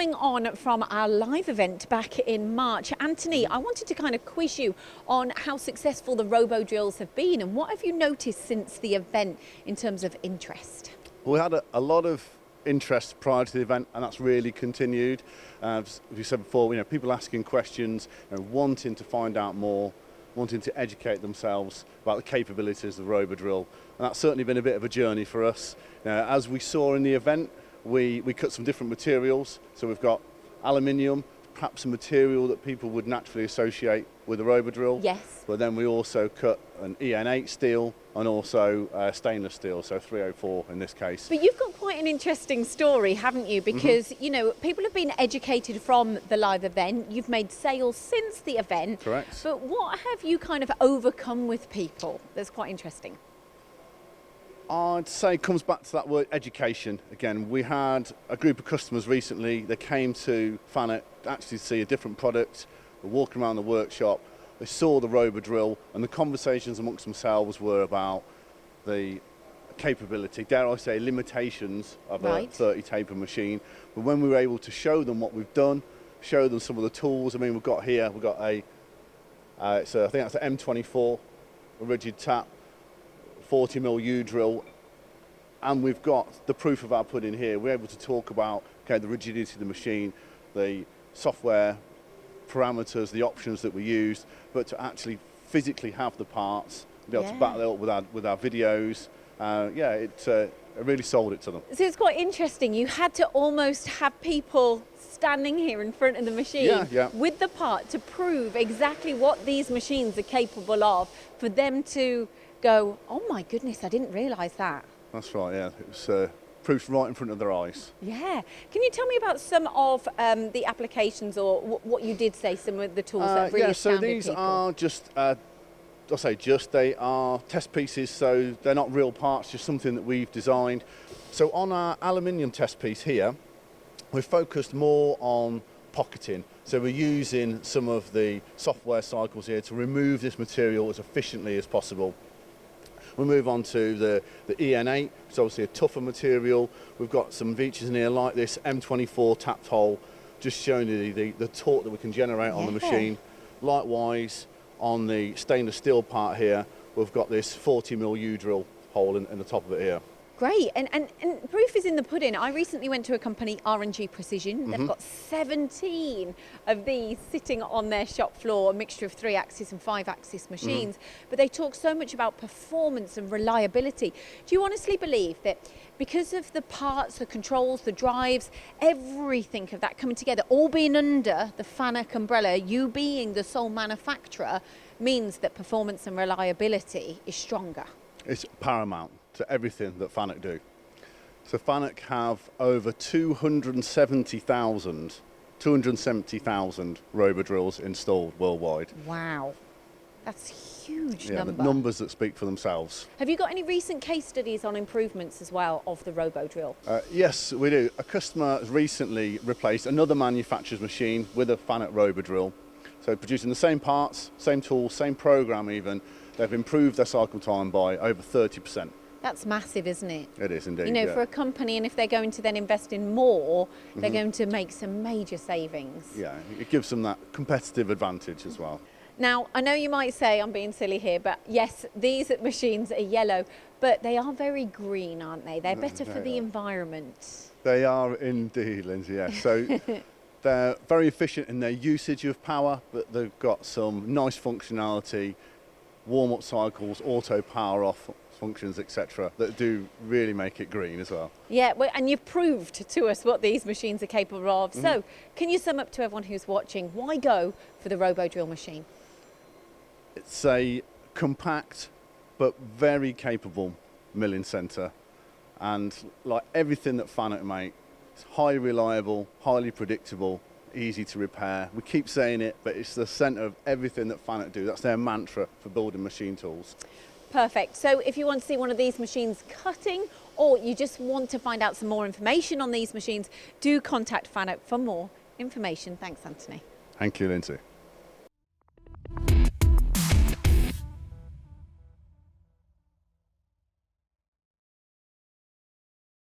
following on from our live event back in March, Anthony, I wanted to kind of quiz you on how successful the ROBODRILLs have been and what have you noticed since the event in terms of interest? We had a lot of interest prior to the event, and that's really continued. As we said before, people asking questions, wanting to find out more, wanting to educate themselves about the capabilities of the ROBODRILL, and that's certainly been a bit of a journey for us. As we saw in the event, we cut some different materials, so we've got aluminium, perhaps a material that people would naturally associate with a ROBODRILL. Yes. But then we also cut an EN8 steel and also stainless steel, so 304 in this case. But you've got quite an interesting story, haven't you? Because, people have been educated from the live event. You've made sales since the event. Correct. But what have you kind of overcome with people that's quite interesting? I'd say it comes back to that word education. Again, we had a group of customers recently, they came to FANUC to actually see a different product, they're walking around the workshop, they saw the ROBODRILL, and the conversations amongst themselves were about the capability, dare I say, limitations of a 30 taper machine. But when we were able to show them what we've done, show them some of the tools, we've got here, we've got I think that's an M24, a rigid tap, 40mm U-drill, and we've got the proof of our pudding here. We're able to talk about the rigidity of the machine, the software parameters, the options that we used, but to actually physically have the parts, be able to back that up with our videos. It really sold it to them. So it's quite interesting. You had to almost have people standing here in front of the machine with the part to prove exactly what these machines are capable of, for them to go, oh my goodness, I didn't realise that. That's right, yeah. It was proof right in front of their eyes. Yeah. Can you tell me about some of the applications, or what you did say, some of the tools that really astounded people? So these are just, they are test pieces, so they're not real parts, just something that we've designed. So on our aluminium test piece here, we're focused more on pocketing. So we're using some of the software cycles here to remove this material as efficiently as possible. We'll move on to the EN8, it's obviously a tougher material. We've got some features in here like this M24 tapped hole, just showing you the torque that we can generate on the machine. Likewise, on the stainless steel part here, we've got this 40mm U-drill hole in the top of it here. Great, and proof is in the pudding. I recently went to a company, R&G Precision. They've got 17 of these sitting on their shop floor, a mixture of 3-axis and 5-axis machines. But they talk so much about performance and reliability. Do you honestly believe that because of the parts, the controls, the drives, everything of that coming together, all being under the FANUC umbrella, you being the sole manufacturer, means that performance and reliability is stronger? It's paramount to everything that FANUC do. So FANUC have over 270,000 ROBODRILLs installed worldwide. Wow, that's a huge number. The numbers that speak for themselves. Have you got any recent case studies on improvements as well of the ROBODRILL? Yes, we do. A customer has recently replaced another manufacturer's machine with a FANUC ROBODRILL. So producing the same parts, same tools, same program even, they've improved their cycle time by over 30%. That's massive, isn't it? It is indeed. For a company, and if they're going to then invest in more, they're going to make some major savings. Yeah, it gives them that competitive advantage as well. Now, I know you might say I'm being silly here, but yes, these machines are yellow, but they are very green, aren't they? They're better for the environment. They are indeed, Lindsay, yes. So they're very efficient in their usage of power, but they've got some nice functionality, warm-up cycles, auto power-off functions, etc., that do really make it green as well. Yeah, well, and you've proved to us what these machines are capable of. So, can you sum up to everyone who's watching, why go for the ROBODRILL machine? It's a compact but very capable milling centre, and like everything that FANUC make, it's highly reliable, highly predictable, easy to repair. We keep saying it, but it's the centre of everything that FANUC do. That's their mantra for building machine tools. Perfect. So if you want to see one of these machines cutting, or you just want to find out some more information on these machines, do contact FANUC for more information. Thanks, Anthony. Thank you, Lindsay.